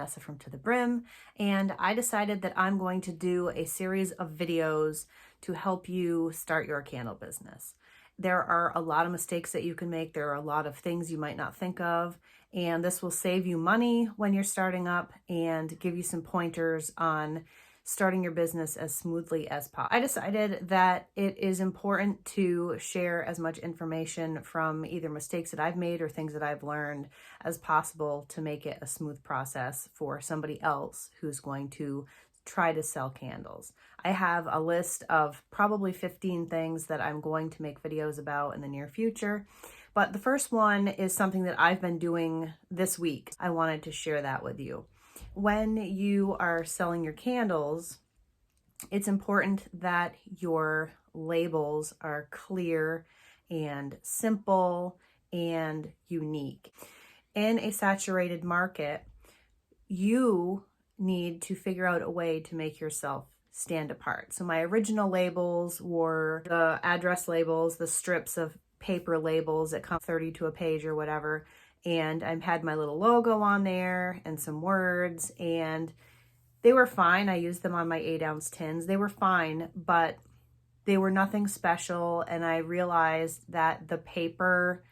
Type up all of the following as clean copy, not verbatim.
Vanessa from To The Brim, and I decided that I'm going to do a series of videos to help you start your candle business. There are a lot of mistakes that you can make. There are a lot of things you might not think of, and this will save you money when you're starting up and give you some pointers on starting your business as smoothly as possible. I decided that it is important to share as much information from either mistakes that I've made or things that I've learned as possible to make it a smooth process for somebody else who's going to try to sell candles. I have a list of probably 15 things that I'm going to make videos about in the near future. But the first one is something that I've been doing this week. I wanted to share that with you. When you are selling your candles, it's important that your labels are clear and simple and unique. In a saturated market, you need to figure out a way to make yourself stand apart. So my original labels were the address labels, the strips of paper labels that come 30 to a page or whatever. And I had my little logo on there and some words, and they were fine. I used them on my 8-ounce tins. They were fine, but they were nothing special. And I realized that the paper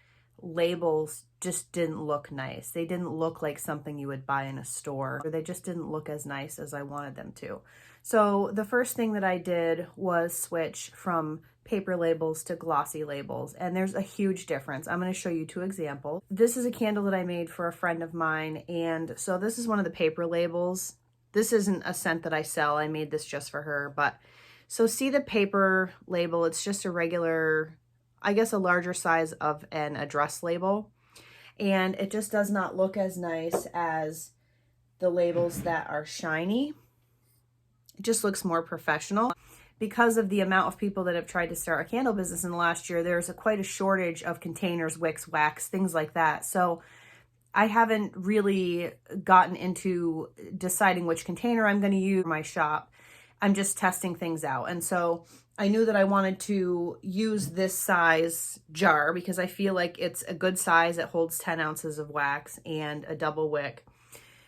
labels just didn't look nice. They didn't look like something you would buy in a store, or they just didn't look as nice as I wanted them to. So the first thing that I did was switch from paper labels to glossy labels, and there's a huge difference. I'm going to show you 2 examples. This is a candle that I made for a friend of mine, and so this is one of the paper labels. This isn't a scent that I sell. I made this just for her, but so see the paper label. It's just a regular, I guess a larger size of an address label, and it just does not look as nice as the labels that are shiny. It just looks more professional. Because of the amount of people that have tried to start a candle business in the last year, there's quite a shortage of containers, wicks, wax, things like that. So I haven't really gotten into deciding which container I'm going to use for my shop. I'm just testing things out. And so I knew that I wanted to use this size jar because I feel like it's a good size. It holds 10 ounces of wax and a double wick.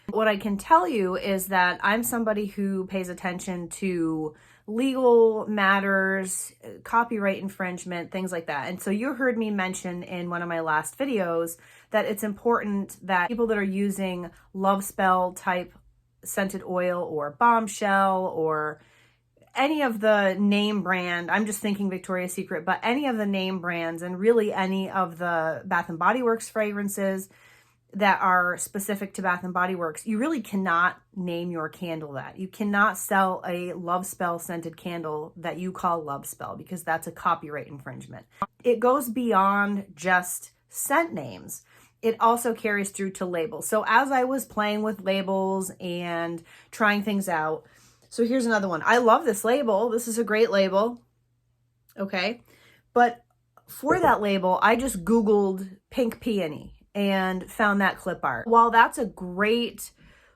What I can tell you is that I'm somebody who pays attention to legal matters, copyright infringement, things like that. And so you heard me mention in one of my last videos that it's important that people that are using Love Spell type scented oil or Bombshell or any of the name brand, I'm just thinking Victoria's Secret, but any of the name brands and really any of the Bath and Body Works fragrances that are specific to Bath and Body Works, you really cannot name your candle that. You cannot sell a Love Spell scented candle that you call Love Spell because that's a copyright infringement. It goes beyond just scent names. It also carries through to labels. So as I was playing with labels and trying things out, so here's another one. I love this label. This is a great label. Okay. But for that label, I just Googled pink peony and found that clip art. While that's a great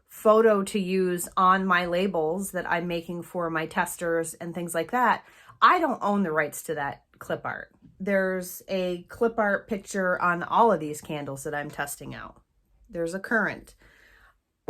photo to use on my labels that I'm making for my testers and things like that, I don't own the rights to that clip art. There's a clip art picture on all of these candles that I'm testing out. There's a current.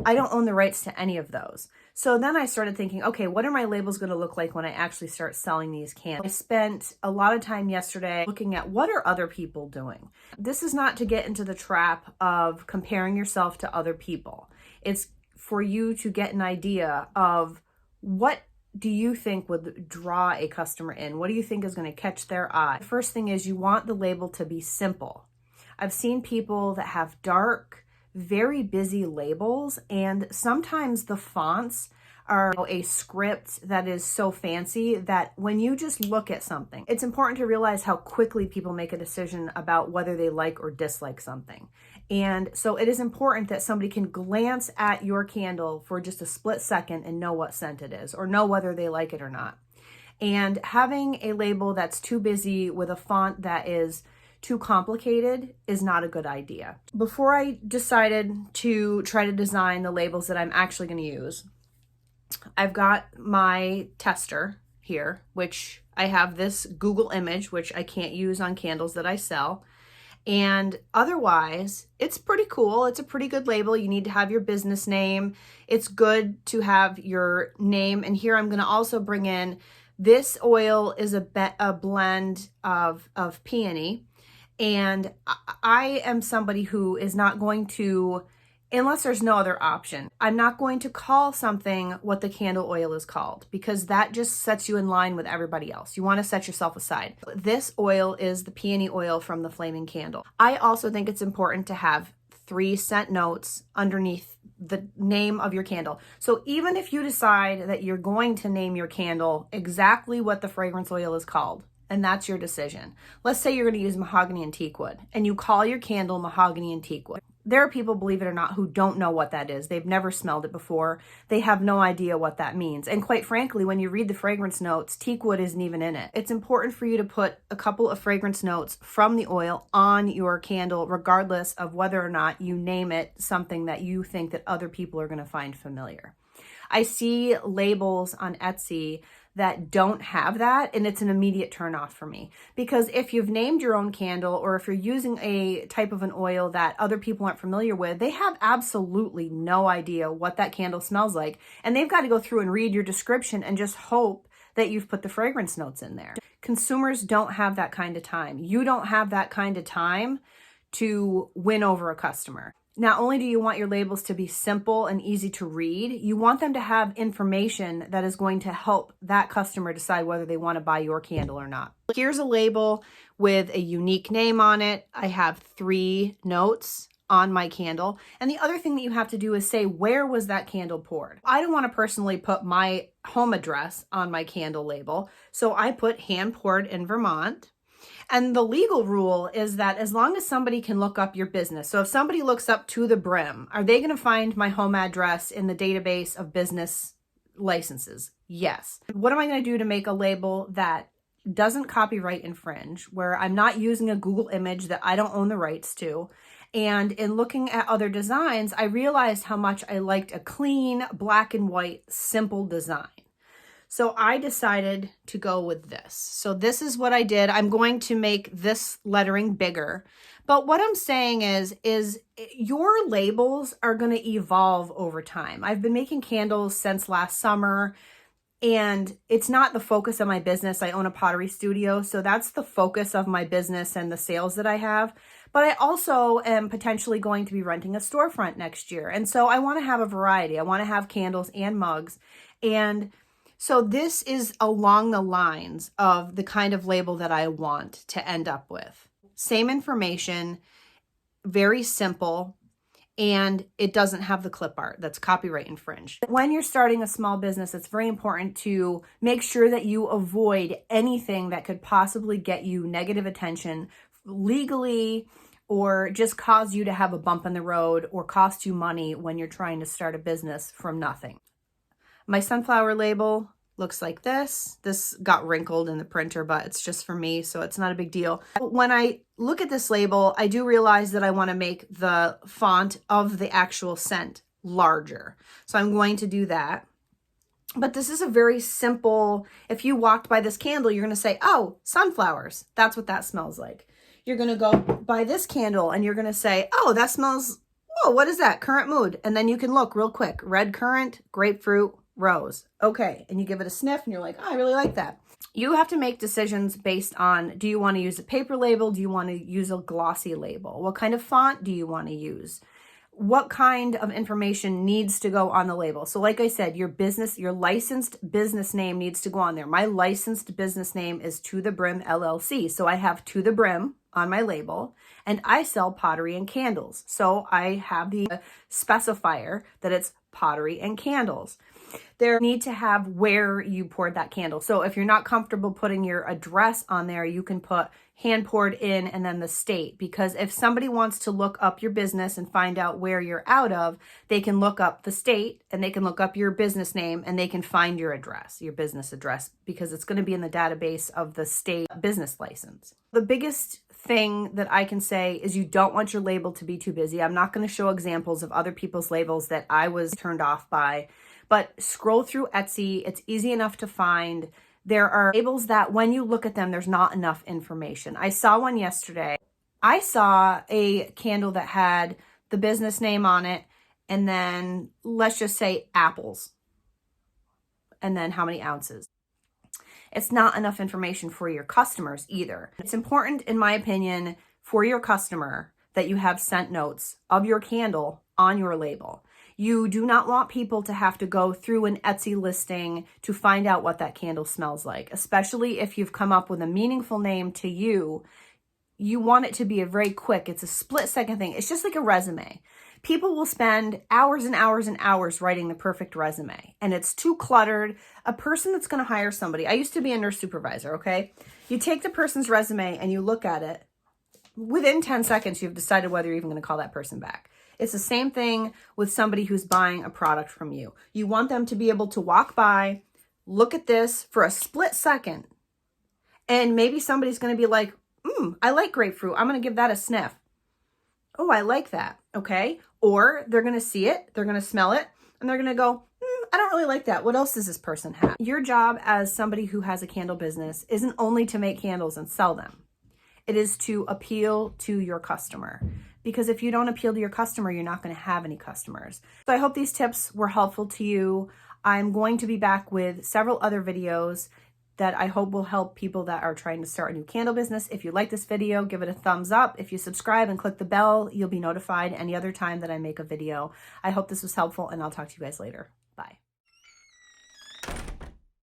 I don't own the rights to any of those. So then I started thinking, okay, what are my labels going to look like when I actually start selling these candles? I spent a lot of time yesterday looking at what are other people doing. This is not to get into the trap of comparing yourself to other people. It's for you to get an idea of what do you think would draw a customer in? What do you think is going to catch their eye? The first thing is you want the label to be simple. I've seen people that have dark, very busy labels, and sometimes the fonts are a script that is so fancy that when you just look at something, it's important to realize how quickly people make a decision about whether they like or dislike something. And so it is important that somebody can glance at your candle for just a split second and know what scent it is or know whether they like it or not. And having a label that's too busy with a font that is too complicated is not a good idea. Before I decided to try to design the labels that I'm actually going to use, I've got my tester here, which I have this Google image, which I can't use on candles that I sell. And otherwise, it's pretty cool. It's a pretty good label. You need to have your business name. It's good to have your name. And here I'm going to also bring in, this oil is a blend of peony. And I am somebody who is not going to, unless there's no other option, I'm not going to call something what the candle oil is called, because that just sets you in line with everybody else. You want to set yourself aside. This oil is the peony oil from the Flaming Candle. I also think it's important to have 3 scent notes underneath the name of your candle. So even if you decide that you're going to name your candle exactly what the fragrance oil is called, and that's your decision. Let's say you're going to use mahogany and teakwood, and you call your candle mahogany and teakwood. There are people, believe it or not, who don't know what that is. They've never smelled it before. They have no idea what that means. And quite frankly, when you read the fragrance notes, teakwood isn't even in it. It's important for you to put a couple of fragrance notes from the oil on your candle, regardless of whether or not you name it something that you think that other people are going to find familiar. I see labels on Etsy that don't have that, and it's an immediate turn off for me. Because if you've named your own candle, or if you're using a type of an oil that other people aren't familiar with, they have absolutely no idea what that candle smells like. And they've got to go through and read your description and just hope that you've put the fragrance notes in there. Consumers don't have that kind of time. You don't have that kind of time to win over a customer. Not only do you want your labels to be simple and easy to read, you want them to have information that is going to help that customer decide whether they want to buy your candle or not. Here's a label with a unique name on it. I have 3 notes on my candle. And the other thing that you have to do is say, where was that candle poured? I don't want to personally put my home address on my candle label, so I put hand poured in Vermont. And the legal rule is that as long as somebody can look up your business, so if somebody looks up To the Brim, are they going to find my home address in the database of business licenses? Yes. What am I going to do to make a label that doesn't copyright infringe, where I'm not using a Google image that I don't own the rights to? And in looking at other designs, I realized how much I liked a clean, black and white, simple design. So I decided to go with this. So this is what I did. I'm going to make this lettering bigger. But what I'm saying is your labels are going to evolve over time. I've been making candles since last summer, and it's not the focus of my business. I own a pottery studio, so that's the focus of my business and the sales that I have. But I also am potentially going to be renting a storefront next year. And so I want to have a variety. I want to have candles and mugs. And so this is along the lines of the kind of label that I want to end up with. Same information, very simple, and it doesn't have the clip art that's copyright infringed. When you're starting a small business, it's very important to make sure that you avoid anything that could possibly get you negative attention legally, or just cause you to have a bump in the road, or cost you money when you're trying to start a business from nothing. My sunflower label looks like this. This got wrinkled in the printer, but it's just for me, so it's not a big deal. When I look at this label, I do realize that I want to make the font of the actual scent larger. So I'm going to do that. But this is a very simple, if you walked by this candle, you're going to say, oh, sunflowers. That's what that smells like. You're going to go by this candle and you're going to say, oh, that smells, whoa, what is that? Current mood. And then you can look real quick. Red currant, grapefruit, rose. Okay. And you give it a sniff and you're like, oh, I really like that. You have to make decisions based on, do you want to use a paper label? Do you want to use a glossy label? What kind of font do you want to use? What kind of information needs to go on the label? So like I said, your business, your licensed business name needs to go on there. My licensed business name is To the Brim LLC. So I have To the Brim on my label, and I sell pottery and candles. So I have the specifier that it's pottery and candles. There need to have where you poured that candle. So if you're not comfortable putting your address on there, you can put hand poured in and then the state, because if somebody wants to look up your business and find out where you're out of, they can look up the state and they can look up your business name and they can find your address, your business address, because it's going to be in the database of the state business license. The biggest thing that I can say is you don't want your label to be too busy. I'm not going to show examples of other people's labels that I was turned off by, but scroll through Etsy. It's easy enough to find. There are labels that when you look at them, there's not enough information. I saw one yesterday. I saw a candle that had the business name on it, and then let's just say apples, and then how many ounces. It's not enough information for your customers either. It's important, in my opinion, for your customer that you have scent notes of your candle on your label. You do not want people to have to go through an Etsy listing to find out what that candle smells like, especially if you've come up with a meaningful name to you. You want it to be a very quick, it's a split-second thing. It's just like a resume. People will spend hours and hours and hours writing the perfect resume, and it's too cluttered. A person that's going to hire somebody, I used to be a nurse supervisor, okay? You take the person's resume and you look at it. Within 10 seconds, you've decided whether you're even going to call that person back. It's the same thing with somebody who's buying a product from you. You want them to be able to walk by, look at this for a split second, and maybe somebody's going to be like, I like grapefruit. I'm going to give that a sniff. Oh, I like that. Okay. Or they're going to see it, they're going to smell it, and they're going to go, I don't really like that. What else does this person have? Your job as somebody who has a candle business isn't only to make candles and sell them. It is to appeal to your customer. Because if you don't appeal to your customer, you're not going to have any customers. So I hope these tips were helpful to you. I'm going to be back with several other videos that I hope will help people that are trying to start a new candle business. If you like this video, give it a thumbs up. If you subscribe and click the bell, you'll be notified any other time that I make a video. I hope this was helpful, and I'll talk to you guys later.